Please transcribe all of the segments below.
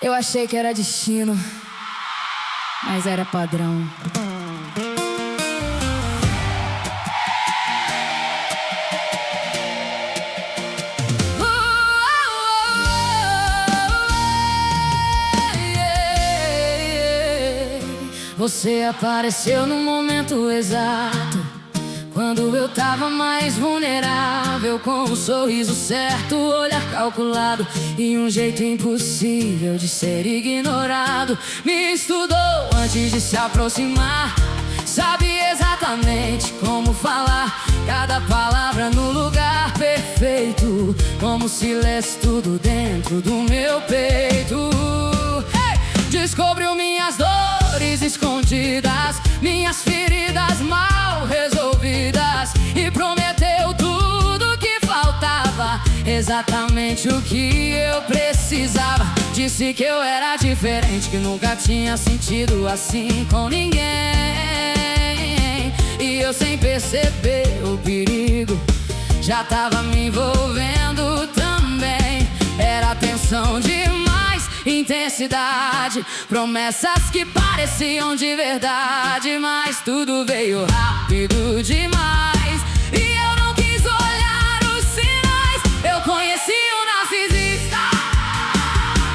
Eu achei que era destino, mas era padrão. Você apareceu no momento exato, quando eu tava mais vulnerável, com um sorriso certo, olhar calculado e um jeito impossível de ser ignorado. Me estudou antes de se aproximar, sabia exatamente como falar cada palavra no lugar perfeito, como se lesse tudo dentro do meu peito. Descobriu minhas dores escondidas, minhas feridas mal resolvidas, e prometeu tudo que faltava, exatamente o que eu precisava. Disse que eu era diferente, que nunca tinha sentido assim com ninguém, e eu, sem perceber o perigo, já tava me envolvendo também. Era tensão demais, intensidade, promessas que pareciam de verdade, mas tudo veio rápido demais e eu não quis olhar os sinais. Eu conheci um narcisista,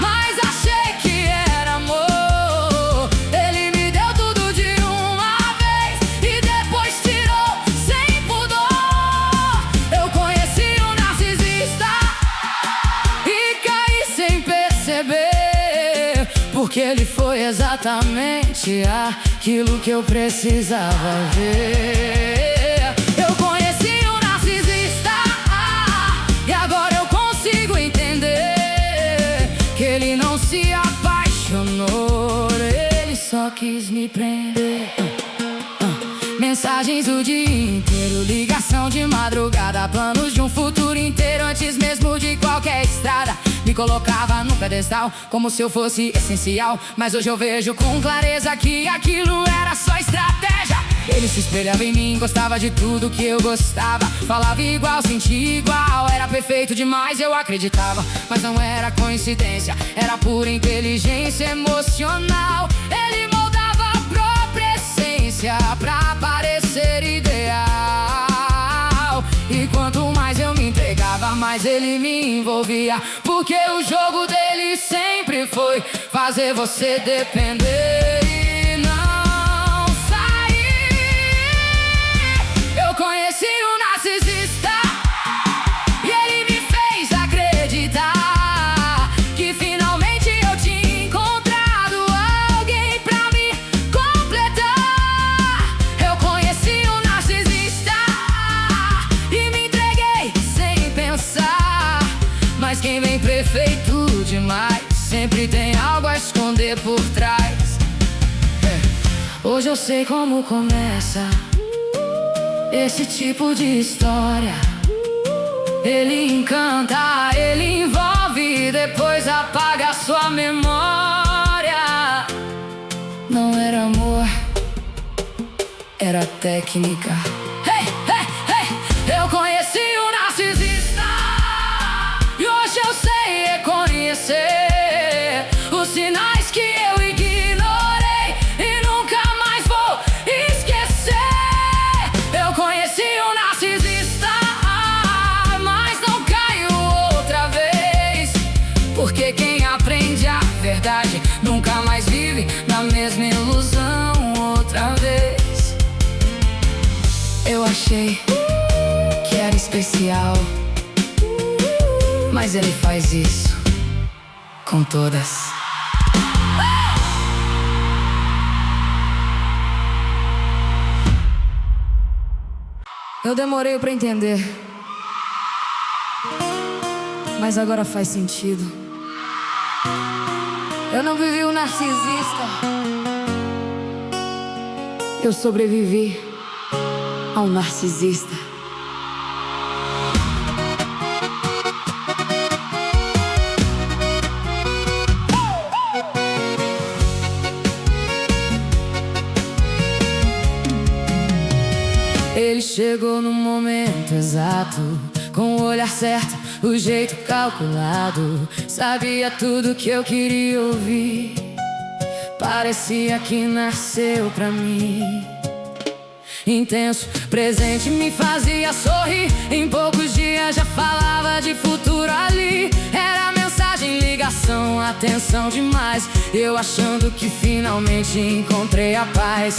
mas achei que era amor. Ele me deu tudo de uma vez e depois tirou sem pudor. Eu conheci um narcisista e caí sem perceber, porque ele foi exatamente aquilo que eu precisava ver. Eu conheci um narcisista e agora eu consigo entender que ele não se apaixonou, ele só quis me prender. Mensagens o dia inteiro, ligação de madrugada, planos de um futuro inteiro antes mesmo de qualquer estrada. Me colocava no pedestal como se eu fosse essencial, mas hoje eu vejo com clareza que aquilo era só estratégia. Ele se espelhava em mim, gostava de tudo que eu gostava, falava igual, sentia igual, era perfeito demais, eu acreditava. Mas não era coincidência, era pura inteligência emocional. Ele moldava a própria essência pra parecer ideal, e quanto mais eu me entregava, mais ele me envolvia, porque o jogo dele sempre foi fazer você depender e não sair. Eu conheci um narcisista e ele me fez acreditar que finalmente eu tinha encontrado alguém pra me completar. Eu conheci um narcisista e me entreguei sem pensar, mas quem vem perfeito demais sempre tem algo a esconder por trás. Hoje eu sei como começa esse tipo de história. Ele encanta, ele envolve e depois apaga a sua memória. Não era amor, era técnica. Eu conheci um narcisista e hoje eu sei reconhecer os sinais que eu ignorei e nunca mais vou esquecer. Eu conheci um narcisista, mas não caio outra vez, porque quem aprende a verdade nunca mais vive na mesma ilusão outra vez. Eu achei que era especial, mas ele faz isso com todas. Eu demorei pra entender, mas agora faz sentido. Eu não vivi um narcisista, eu sobrevivi a um narcisista. Ele chegou no momento exato, com o olhar certo, o jeito calculado, sabia tudo que eu queria ouvir. Parecia que nasceu pra mim. Intenso, presente, me fazia sorrir. Em poucos dias já falava de futuro ali. Era mensagem, ligação, atenção demais. Eu achando que finalmente encontrei a paz.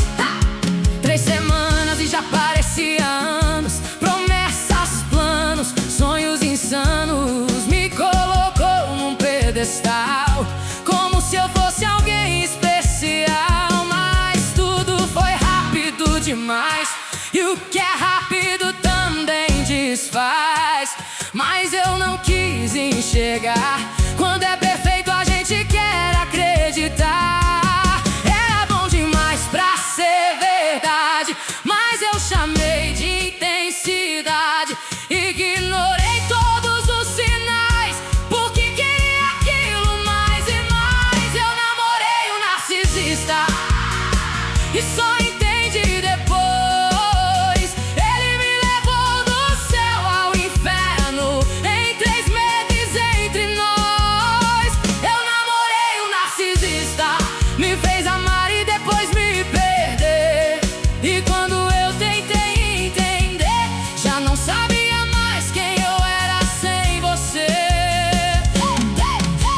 3 semanas e já parecia anos. Promessas, planos, sonhos insanos. Me colocou num pedestal, como se eu fosse alguém especial. Mas tudo foi rápido demais, e o que é rápido também desfaz. Mas eu não quis enxergar. Quando é perfeito a gente quer acreditar. Era bom demais pra ser verdade, mas eu chamei de intensidade. Ignorei todos os sinais, porque queria aquilo mais e mais. Eu namorei um narcisista e só entendi depois. Ele me levou do céu ao inferno em 3 meses entre nós. Eu namorei um narcisista, me fez amar e depois me perder. E quando eu tentei entender, já não sabia mais quem eu era sem você.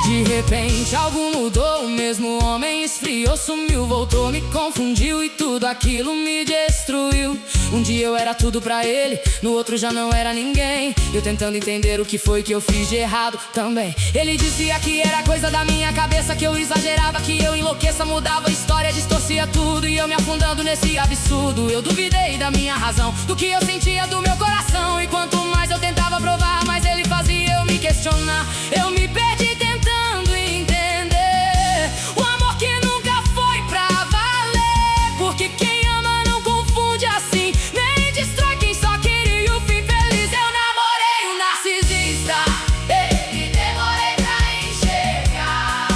De repente algo mudou, o mesmo homem esfriou, sumiu, voltou, me confundiu e tudo aquilo me destruiu. Um dia eu era tudo pra ele, no outro já não era ninguém. Eu tentando entender o que foi que eu fiz de errado também. Ele dizia que era coisa da minha cabeça, que eu exagerava, que eu enlouqueça, mudava a história, distorcia tudo. E eu me afundando nesse absurdo, eu duvidei da minha razão, do que eu sentia do meu coração. E quanto mais eu tentava provar, mais ele fazia eu me questionar. Eu me perdi tentando entender o amor que nunca foi pra valer. Porque quem ama não confunde assim, nem destrói quem só queria o fim feliz. Eu namorei um narcisista, e demorei pra enxergar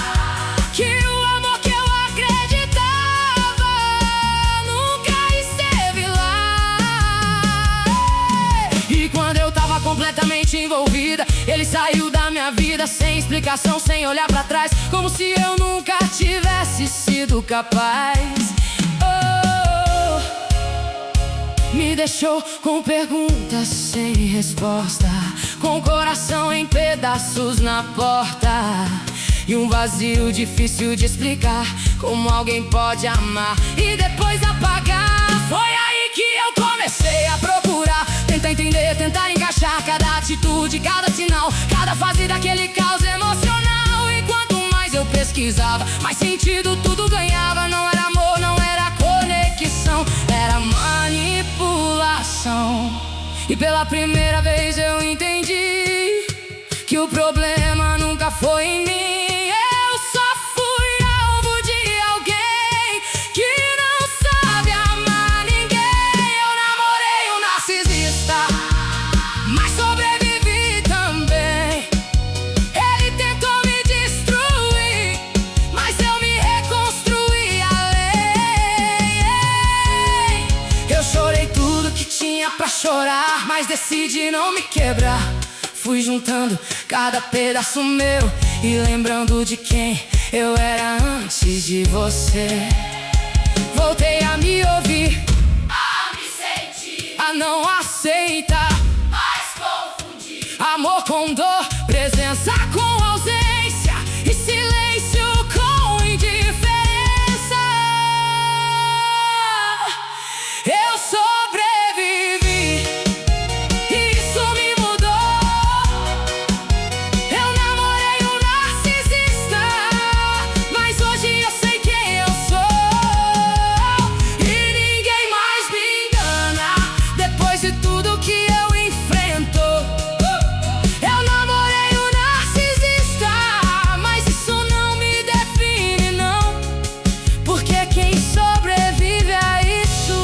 que o amor que eu acreditava nunca esteve lá. E quando eu tava completamente envolvida, ele saiu da minha vida sem explicação, sem olhar pra trás, como se eu nunca tivesse sido capaz. Me deixou com perguntas sem resposta, com o coração em pedaços na porta, e um vazio difícil de explicar. Como alguém pode amar e depois apagar? Foi aí que eu comecei a procurar, tentar entender, tentar encaixar cada atitude, cada sinal, cada fase daquele caos emocional. E quanto mais eu pesquisava, mais sentido tudo ganhava. Não era amor, não era conexão, era manipulação. E pela primeira vez eu entendi que o problema nunca foi em mim. Eu só fui alvo de alguém que não sabe amar ninguém. Eu namorei um narcisista, mas sobrevivi também. Ele tentou me destruir, mas eu me reconstruí além. Eu chorei tudo que tinha pra chorar, mas decidi não me quebrar. Fui juntando cada pedaço meu e lembrando de quem eu era antes de você. Voltei a me ouvir, A me sentir, a não aceitar mas confundir. amor com dor, presença com ausência e silêncio com indiferença. Eu sobrevivi, isso me mudou. Eu namorei um narcisista, mas hoje eu sei quem eu sou. E ninguém mais me engana, depois de tudo que eu enfrento. Eu namorei um narcisista, mas isso não me define não, porque quem sobrevive a isso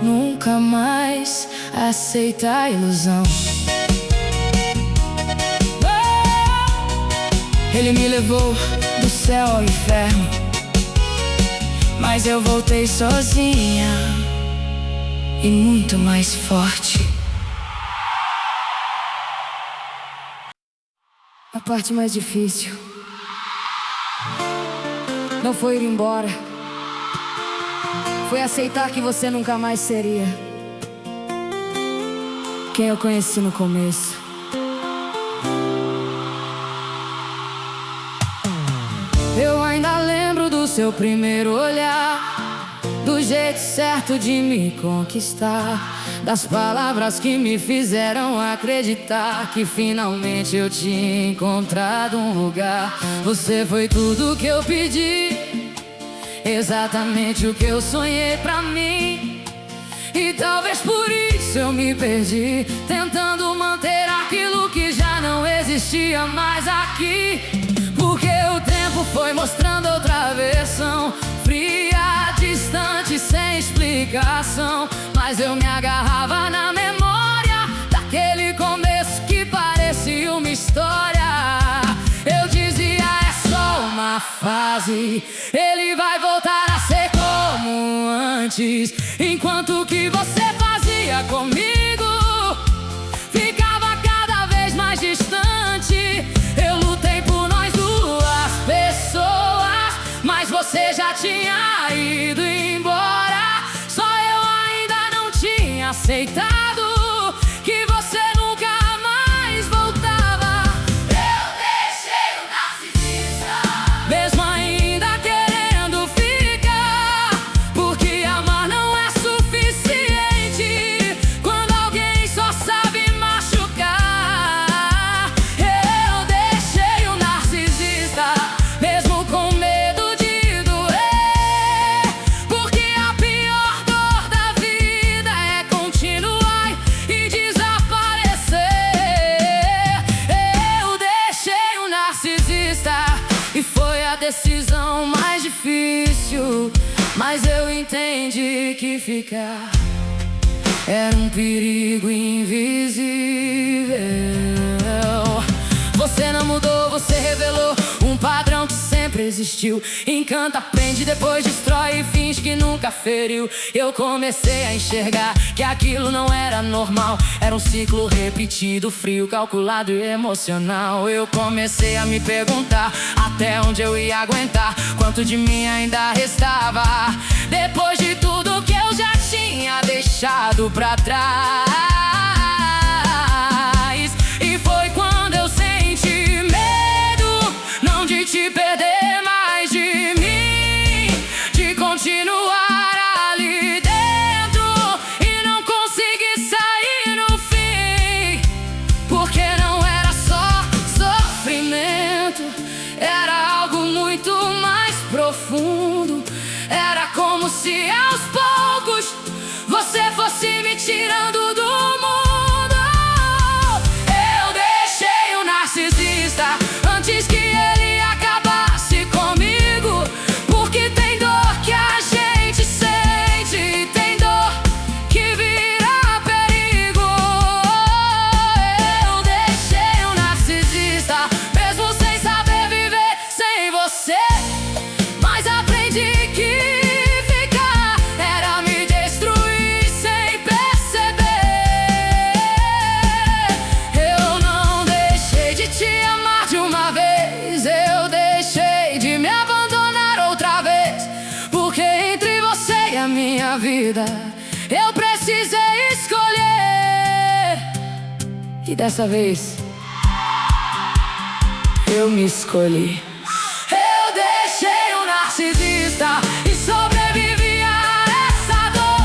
nunca mais aceita a ilusão. Ele me levou do céu ao inferno, mas eu voltei sozinha e muito mais forte. A parte mais difícil não foi ir embora, foi aceitar que você nunca mais seria quem eu conheci no começo. Eu ainda lembro do seu primeiro olhar, do jeito certo de me conquistar, das palavras que me fizeram acreditar que finalmente eu tinha encontrado um lugar. Você foi tudo que eu pedi, exatamente o que eu sonhei pra mim. E talvez por isso eu me perdi, tentando manter aquilo que já não existia mais aqui. Porque o tempo foi mostrando outra versão, fria, distante, sem explicação. Mas eu me agarrava na memória daquele começo que parecia uma história. Eu dizia, é só uma fase, ele vai voltar a ser como antes. Enquanto o que você fazia comigo ficava cada vez mais distante. Eu lutei por nós duas pessoas, mas você já tinha ido embora. Só eu ainda não tinha aceitado que você nunca mais voltava. Eu deixei o narcisista, Mesmo ainda querendo ficar, porque amar não é suficiente quando alguém só sabe machucar. Eu deixei o narcisista, mesmo com medo de doer, porque a pior dor da vida é continuar e desaparecer. Eu deixei o narcisista e foi a decisão mais difícil, mas eu entendi que ficar era um perigo invisível. Você não mudou, você revelou um padrão que sempre existiu. Encanta, prende, depois destrói e finge que nunca feriu. Eu comecei a enxergar que aquilo não era normal, era um ciclo repetido, frio, calculado e emocional. Eu comecei a me perguntar até onde eu ia aguentar, quanto de mim ainda restava, depois de tudo que eu já tinha deixado pra trás. E foi quando eu senti medo, não de te perder, mas de mim, de continuar ali dentro e não conseguir sair no fim. Porque não era só sofrimento, era algo muito mais profundo. Era como se aos poucos você fosse me tirando do mundo. Eu deixei o narcisista antes que ele acabasse comigo, porque tem dor que a gente sente e tem dor que vira perigo. Eu deixei o narcisista, mesmo sem saber viver sem você, mas aprendi que ficar era me destruir sem perceber. Eu não deixei de te amar de uma vez, eu deixei de me abandonar outra vez, porque entre você e a minha vida eu precisei escolher. E dessa vez eu me escolhi. Eu deixei o narcisista e sobrevivi a essa dor,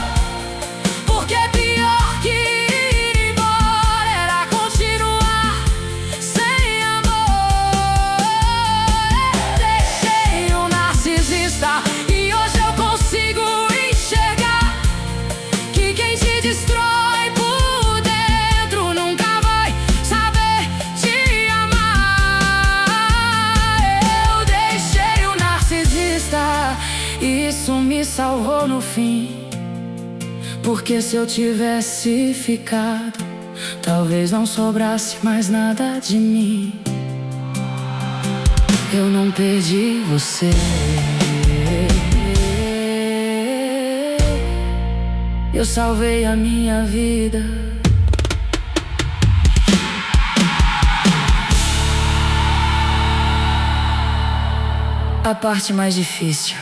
porque pior que ir embora era continuar sem amor. Eu deixei o narcisista e hoje eu consigo enxergar que quem te destrói por dentro nunca vai saber te amar. Eu deixei o narcisista e isso me salvou no fim, porque se eu tivesse ficado, talvez não sobrasse mais nada de mim. Eu não perdi você, eu salvei a minha vida. a parte mais difícil.